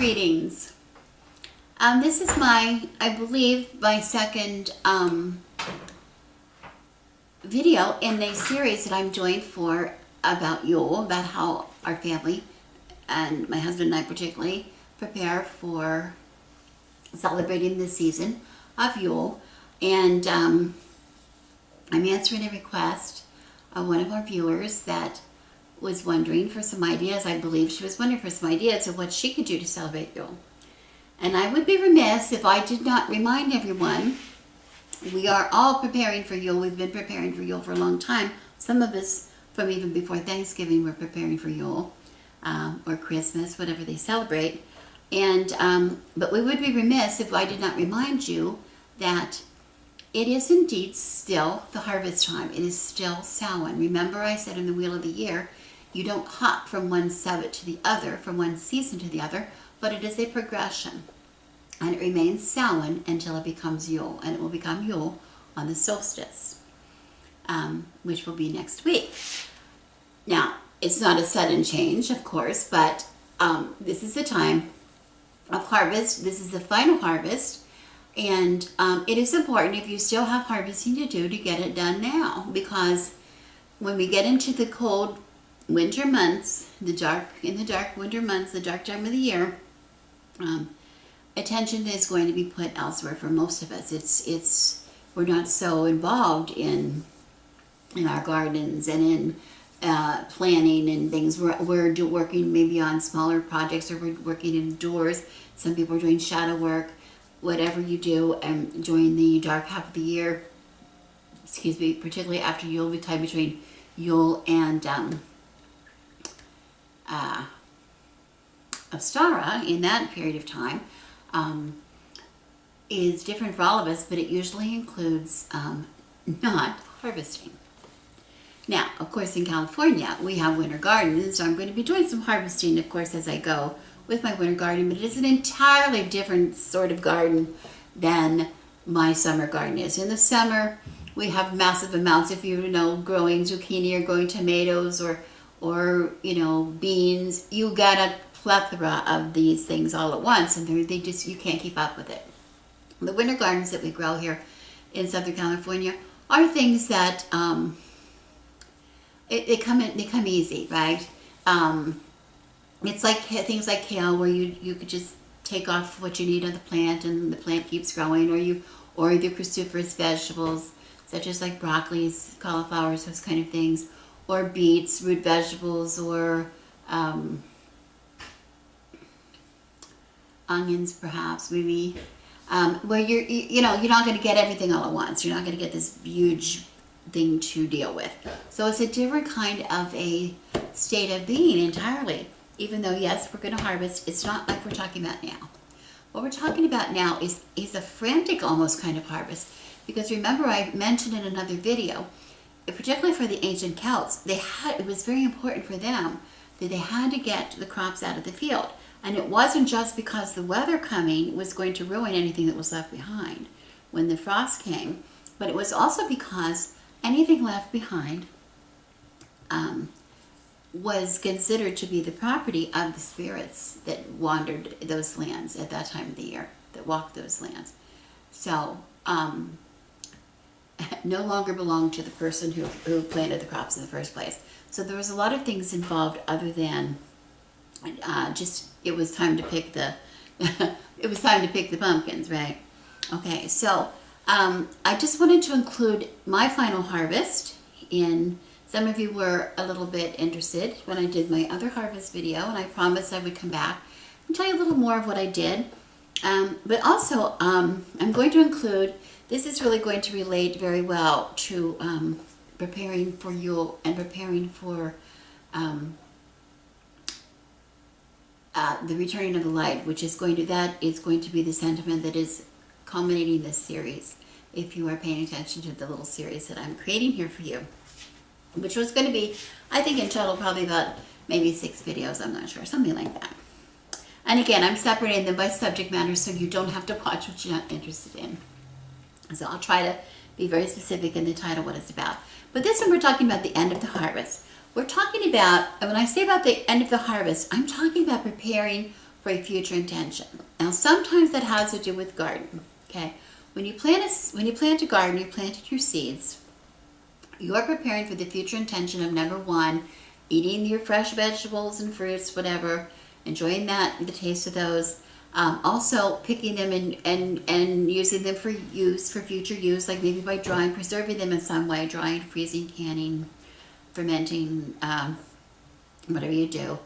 Greetings. This is I believe, my second video in a series that I'm doing about Yule, about how our family and my husband and I particularly prepare for celebrating the season of Yule. And I'm answering a request of one of our viewers that was wondering for some ideas. I believe she was wondering for some ideas of what she could do to celebrate Yule. And I would be remiss if I did not remind everyone, we are all preparing for Yule. We've been preparing for Yule for a long time. Some of us, from even before Thanksgiving, were preparing for Yule or Christmas, whatever they celebrate. And but we would be remiss if I did not remind you that it is indeed still the harvest time. It is still Samhain. Remember, I said in the Wheel of the Year, you don't hop from one Sabbath to the other, from one season to the other, but it is a progression. And it remains Samhain until it becomes Yule. And it will become Yule on the solstice, which will be next week. Now, it's not a sudden change, of course, but this is the time of harvest. This is the final harvest. And it is important, if you still have harvesting to do, to get it done now. Because when we get into the cold winter months, the dark winter months, the dark time of the year, attention is going to be put elsewhere for most of us. We're not so involved in our gardens and in planning and things. We're working maybe on smaller projects, or we're working indoors. Some people are doing shadow work. Whatever you do during the dark half of the year, particularly after Yule, the time between Yule and Ostara, in that period of time, is different for all of us, but it usually includes not harvesting. Now, of course, in California, we have winter gardens, so I'm going to be doing some harvesting, of course, as I go with my winter garden, but it is an entirely different sort of garden than my summer garden is. In the summer, we have massive amounts, if you know, growing zucchini or growing tomatoes or beans. You got a plethora of these things all at once, and you can't keep up with it. The winter gardens that we grow here in Southern California are things that they come easy, right? It's like things like kale, where you could just take off what you need of the plant and the plant keeps growing, or either cruciferous vegetables such as like broccolis, cauliflowers, those kind of things, or beets, root vegetables, or onions perhaps, maybe, where you're not going to get everything all at once. You're not going to get this huge thing to deal with. So it's a different kind of a state of being entirely. Even though, yes, we're going to harvest, it's not like we're talking about now. What we're talking about now is a frantic almost kind of harvest. Because remember, I mentioned in another video, particularly for the ancient Celts, it was very important for them that they had to get the crops out of the field. And it wasn't just because the weather coming was going to ruin anything that was left behind when the frost came, but it was also because anything left behind was considered to be the property of the spirits that wandered those lands at that time of the year, that walked those lands. So, no longer belonged to the person who planted the crops in the first place. So there was a lot of things involved other than it was time to pick the pumpkins, right? Okay, so I just wanted to include my final harvest in. Some of you were a little bit interested when I did my other harvest video, and I promised I would come back and tell you a little more of what I did. But also, I'm going to include, this is really going to relate very well to preparing for Yule and preparing for the returning of the light, which is going to be the sentiment that is culminating this series, if you are paying attention to the little series that I'm creating here for you. Which was going to be, I think in total, probably about maybe 6 videos, I'm not sure, something like that. And again, I'm separating them by subject matter so you don't have to watch what you're not interested in. So I'll try to be very specific in the title what it's about. But this one we're talking about the end of the harvest. We're talking about, and when I say about the end of the harvest, I'm talking about preparing for a future intention. Now, sometimes that has to do with garden. Okay, when you plant a garden, you planted your seeds. You are preparing for the future intention of number one, eating your fresh vegetables and fruits, whatever, enjoying the taste of those. Also picking them and using them for future use, like maybe by drying, preserving them in some way, drying, freezing, canning, fermenting, whatever you do,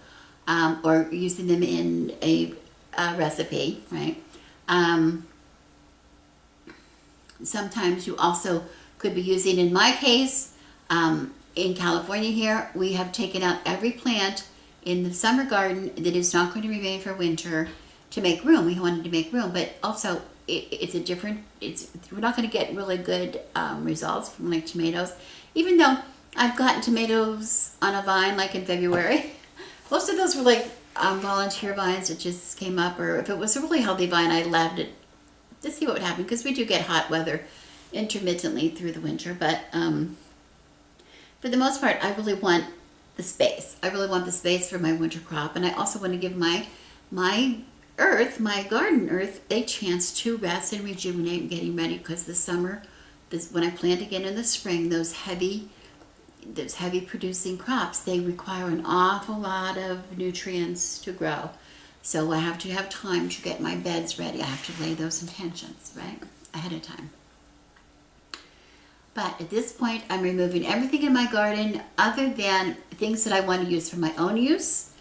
or using them in a recipe, right? Sometimes you also could be using, in my case, in California here, we have taken out every plant in the summer garden that is not going to remain for winter to make room. We wanted to make room, but also we're not going to get really good results from like tomatoes. Even though I've gotten tomatoes on a vine like in February, most of those were like volunteer vines that just came up, or if it was a really healthy vine, I left it to see what would happen, because we do get hot weather intermittently through the winter. But for the most part, I really want the space. I really want the space for my winter crop, and I also want to give my garden earth, a chance to rest and rejuvenate and getting ready, because when I plant again in the spring, those heavy producing crops, they require an awful lot of nutrients to grow. So I have to have time to get my beds ready. I have to lay those intentions, right, ahead of time. But at this point, I'm removing everything in my garden other than things that I want to use for my own use.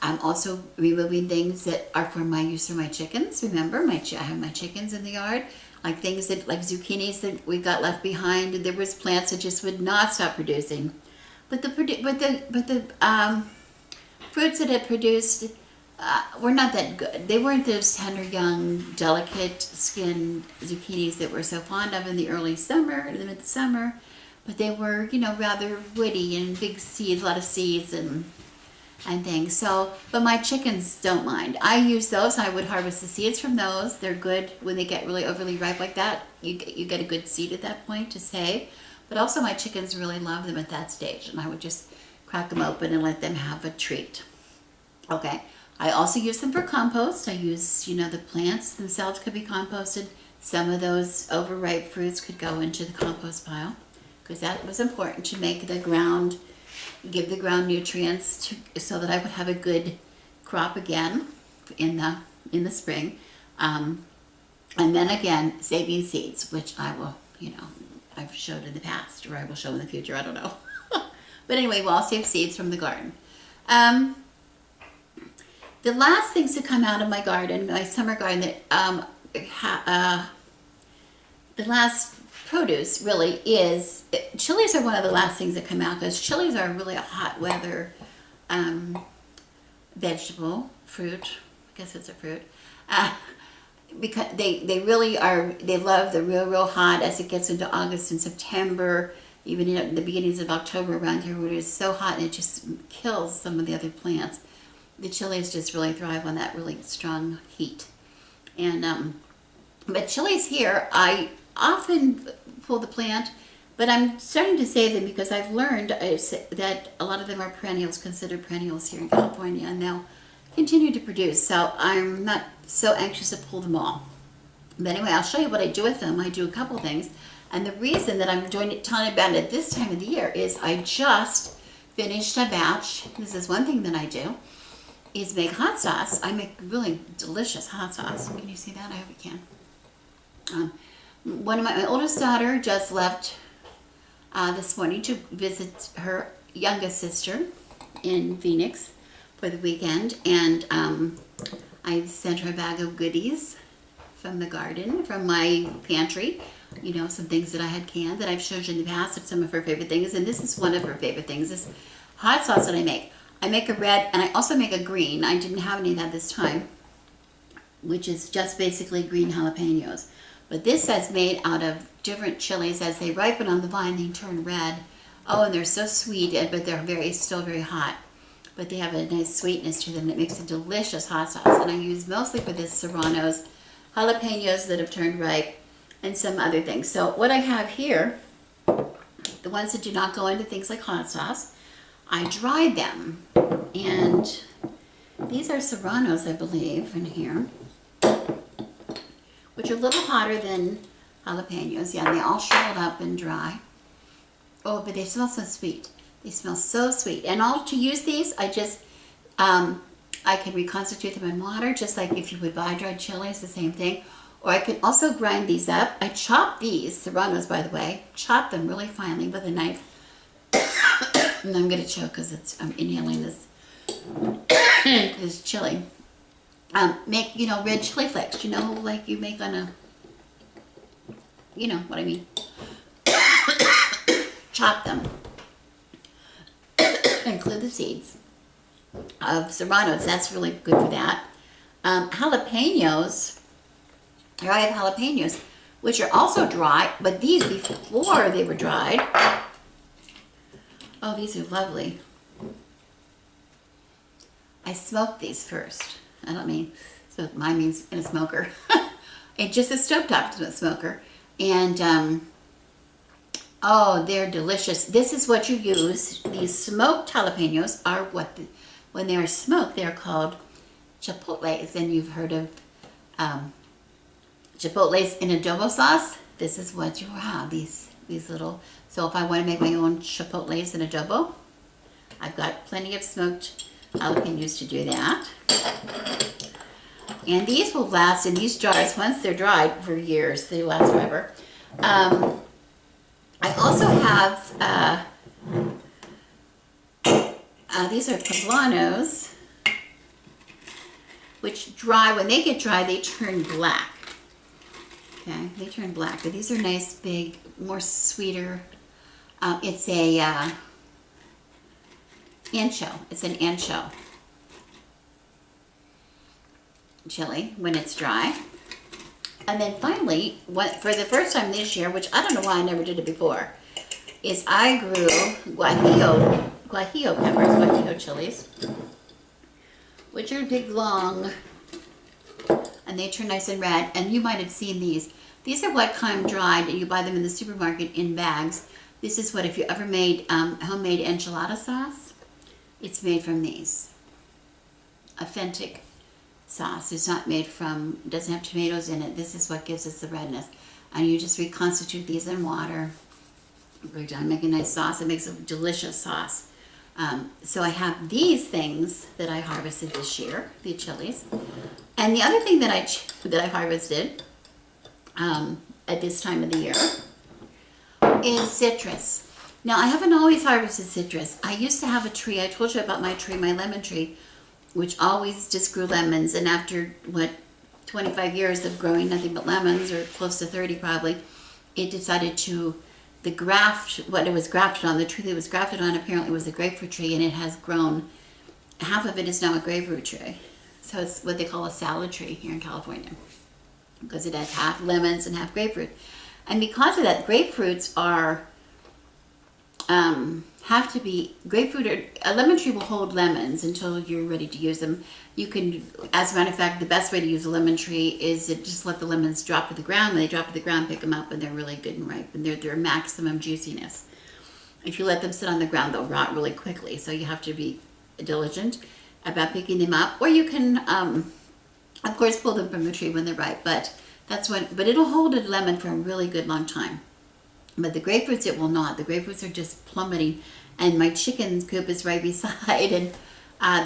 I'm also removing things that are for my use for my chickens. Remember, I have my chickens in the yard, like things like zucchinis that we got left behind. There was plants that just would not stop producing, but the fruits that it produced were not that good. They weren't those tender, young, delicate skinned zucchinis that we're so fond of in the early summer, in the midsummer, but they were, rather woody and big seeds, a lot of seeds and things. So, but my chickens don't mind. I use those. I would harvest the seeds from those. They're good when they get really overly ripe like that. You get a good seed at that point to save. But also my chickens really love them at that stage, and I would just crack them open and let them have a treat. Okay. I also use them for compost. I use, the plants themselves could be composted. Some of those overripe fruits could go into the compost pile, because that was important to make the ground, give the ground nutrients so that I would have a good crop again in the spring. And then again, saving seeds, which I will, I've showed in the past, or I will show in the future, I don't know. But anyway, we'll all save seeds from the garden. The last things to come out of my garden, my summer garden, the last produce really is, chilies are one of the last things that come out, because chilies are really a hot weather vegetable, fruit, I guess it's a fruit, because they really are, they love the real hot as it gets into August and September, even in the beginnings of October around here, where it is so hot and it just kills some of the other plants. The chilies just really thrive on that really strong heat. And but chilies here, I often pull the plant, but I'm starting to save them, because I've learned that a lot of them are perennials, considered perennials here in California, and they'll continue to produce. So I'm not so anxious to pull them all. But anyway, I'll show you what I do with them. I do a couple things. And the reason that I'm telling you about it this time of the year is I just finished a batch. This is one thing that I do, is make hot sauce. I make really delicious hot sauce. Can you see that? I hope you can. My oldest daughter just left this morning to visit her youngest sister in Phoenix for the weekend, and I sent her a bag of goodies from the garden, from my pantry. Some things that I had canned that I've showed you in the past of some of her favorite things, and this is one of her favorite things, this hot sauce that I make. I make a red, and I also make a green. I didn't have any of that this time, which is just basically green jalapenos. But this is made out of different chilies. As they ripen on the vine, they turn red. Oh, and they're so sweet, but they're still very hot. But they have a nice sweetness to them that makes a delicious hot sauce. And I use mostly for this serranos, jalapenos that have turned ripe, and some other things. So what I have here, the ones that do not go into things like hot sauce, I dried them, and These are serranos, I believe, in here, which are a little hotter than jalapenos. Yeah, they all shriveled up and dry. Oh, but they smell so sweet. They smell so sweet. And all to use these, I just, I can reconstitute them in water, just like if you would buy dried chilies, the same thing. Or I can also grind these up. I chop these, serranos by the way, chop them really finely with a knife. And I'm going to choke because I'm inhaling this, this chili. Make, you know, red chili flakes, you know, like you make on a, you know what I mean. Chop them. Include the seeds of serranos. That's really good for that. Jalapenos. Here I have jalapenos, which are also dry, but these before they were dried. Oh, these are lovely. I smoked these first. I don't mean smoke. Mine means in a smoker. It's just a stovetop smoker, and oh, they're delicious. This is what you use. These smoked jalapenos are what, when they are smoked, they're called chipotles. And you've heard of chipotles in adobo sauce. This is what you have, these little. So if I want to make my own chipotles in adobo, I've got plenty of smoked jalapenos to do that. And these will last in these jars, once they're dried, for years. They last forever. I also have, these are poblanos, which dry, when they get dry, they turn black. Okay, they turn black, but these are nice, big, more sweeter. It's a ancho. It's an ancho chili when it's dry. And then finally, for the first time this year, which I don't know why I never did it before, is I grew guajillo peppers, guajillo chilies, which are big, long, and they turn nice and red. And you might have seen these. These are what come dried, and you buy them in the supermarket in bags. This is what, if you ever made homemade enchilada sauce, it's made from these. Authentic sauce. It's not made from, doesn't have tomatoes in it. This is what gives us the redness. And you just reconstitute these in water. Make a nice sauce. It makes a delicious sauce. So I have these things that I harvested this year, the chilies. And the other thing that I harvested at this time of the year is citrus. Now, I haven't always harvested citrus. I used to have a tree. I told you about my tree, my lemon tree, which always just grew lemons. And after, 25 years of growing nothing but lemons, or close to 30 probably, it decided to, what it was grafted on, the tree that it was grafted on apparently was a grapefruit tree, and it has grown. Half of it is now a grapefruit tree. So it's what they call a salad tree here in California, because it has half lemons and half grapefruit. And because of that, grapefruits are, have to be, a lemon tree will hold lemons until you're ready to use them. You can, as a matter of fact, the best way to use a lemon tree is to just let the lemons drop to the ground. When they drop to the ground, pick them up, and they're really good and ripe, and they're their maximum juiciness. If you let them sit on the ground, they'll rot really quickly, so you have to be diligent about picking them up. Or you can, of course, pull them from the tree when they're ripe, but it'll hold a lemon for a really good long time. But the grapefruits, it will not. The grapefruits are just plummeting. And my chicken's coop is right beside, and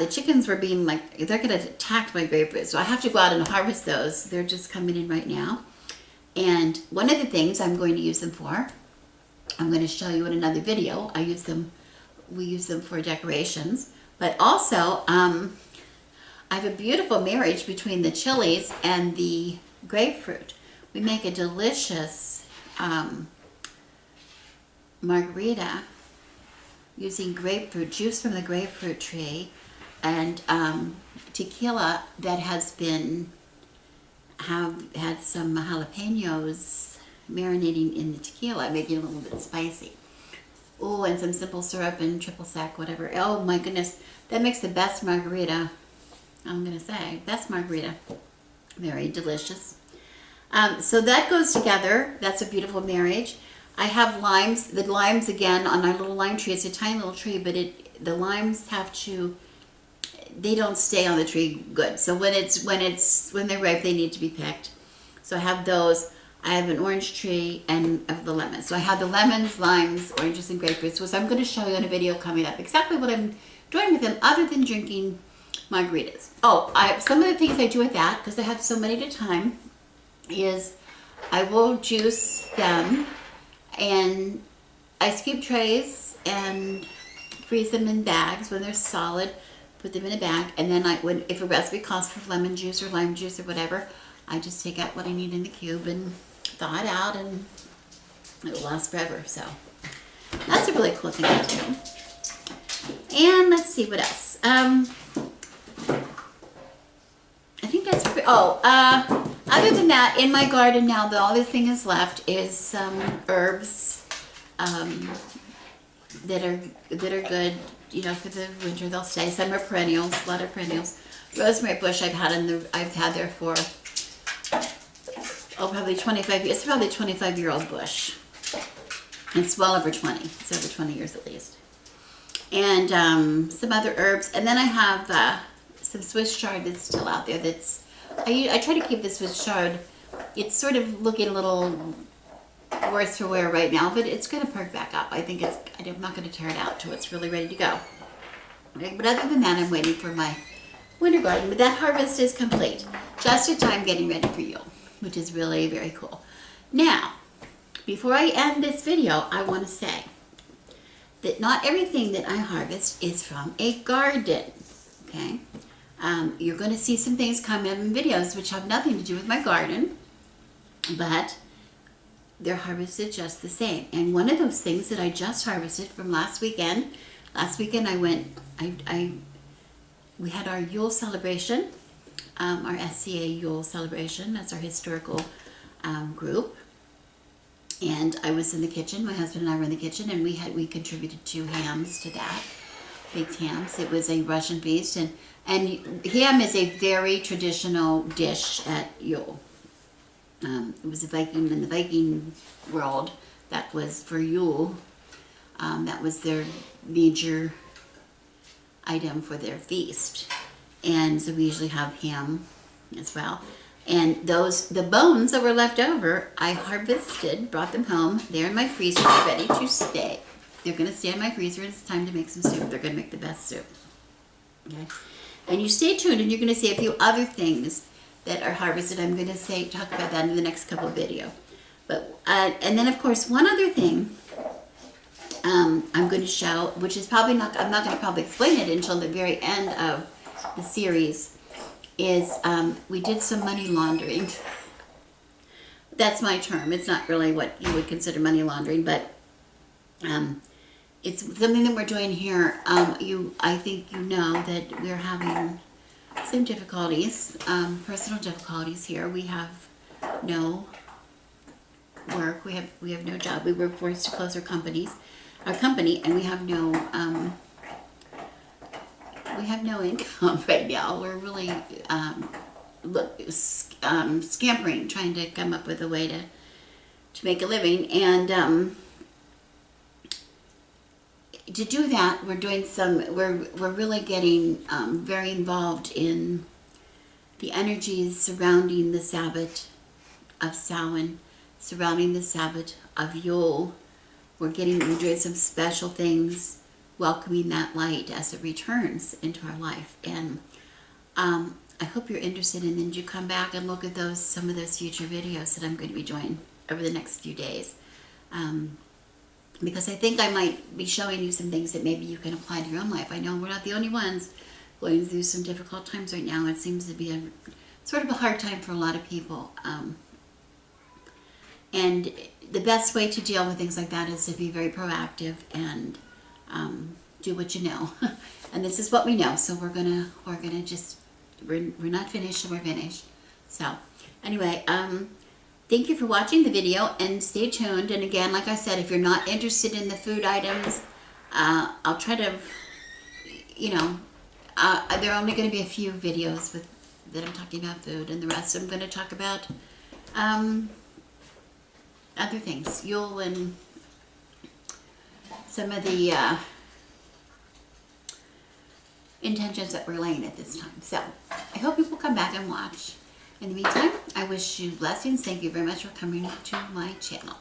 the chickens were being they're going to attack my grapefruits. So I have to go out and harvest those. They're just coming in right now. And one of the things I'm going to use them for, I'm going to show you in another video. We use them for decorations. But also, I have a beautiful marriage between the chilies and the grapefruit. We make a delicious margarita using grapefruit juice from the grapefruit tree, and tequila that has had some jalapenos marinating in the tequila, making it a little bit spicy. Oh, and some simple syrup and triple sec, whatever. Oh my goodness, that makes the best margarita. I'm gonna say best margarita. Very delicious. So that goes together. That's a beautiful marriage. I have limes. The limes, again, on our little lime tree, it's a tiny little tree, but the limes have to they don't stay on the tree good. So when they're ripe, they need to be picked. So I have those. I have an orange tree and of the lemons. So I have the lemons, limes, oranges, and grapefruits. So I'm going to show you in a video coming up exactly what I'm doing with them, other than drinking margaritas. Oh, some of the things I do with that, because I have so many at a time, is I will juice them and ice cube trays and freeze them in bags when they're solid. Put them in a bag, and then if a recipe calls for lemon juice or lime juice or whatever, I just take out what I need in the cube and thaw it out, and it will last forever. So that's a really cool thing I do. And let's see what else. I think that's other than that, in my garden now, the only thing is left is some herbs that are good, you know, for the winter. They'll stay. Some are perennials, a lot of perennials. Rosemary bush I've had there for probably 25 years. It's probably a 25-year-old bush. It's well over 20. It's over 20 years at least. And some other herbs. And then I have some Swiss chard that's still out there. I try to keep the Swiss chard. It's sort of looking a little worse for wear right now, but it's going to perk back up. I'm not going to tear it out till it's really ready to go. Okay, but other than that, I'm waiting for my winter garden. But that harvest is complete. Just in time getting ready for Yule, which is really very cool. Now, before I end this video, I want to say that not everything that I harvest is from a garden. Okay? You're going to see some things come in videos which have nothing to do with my garden, but they're harvested just the same. And one of those things that I just harvested from last weekend we had our Yule celebration, our SCA Yule celebration. That's our historical group. And I was in the kitchen. My husband and I were in the kitchen, and we contributed 2 hams to that. Baked hams. It was a Russian feast, and ham is a very traditional dish at Yule. It was in the Viking world. That was for Yule. That was their major item for their feast, and so we usually have ham as well. And the bones that were left over, I harvested, brought them home. They're in my freezer, ready to stay. They're going to stay in my freezer. It's time to make some soup. They're going to make the best soup. Okay, and you stay tuned, and you're going to see a few other things that are harvested. I'm going to talk about that in the next couple of videos. But and then of course one other thing I'm going to show, which is I'm not going to probably explain it until the very end of the series, is we did some money laundering. That's my term. It's not really what you would consider money laundering, but it's something that we're doing here. I think you know that we're having some difficulties, personal difficulties here. We have no work. We have no job. We were forced to close our company, and we have no income right now. We're really scampering, trying to come up with a way to make a living, and to do that, we're really getting very involved in the energies surrounding the Sabbath of Samhain, surrounding the Sabbath of Yule. We're doing some special things, welcoming that light as it returns into our life. And I hope you're interested in, and you come back and look at some of those future videos that I'm going to be doing over the next few days. Because I think I might be showing you some things that maybe you can apply to your own life. I know we're not the only ones going through some difficult times right now. It seems to be sort of a hard time for a lot of people. And the best way to deal with things like that is to be very proactive and do what you know. And this is what we know. So we're gonna we're not finished, we're finished. So anyway, thank you for watching the video, and stay tuned. And again, like I said, if you're not interested in the food items, I'll try to, there are only going to be a few videos that I'm talking about food, and the rest I'm going to talk about other things, Yule, and some of the intentions that we're laying at this time. So I hope you will come back and watch. In the meantime, I wish you blessings. Thank you very much for coming to my channel.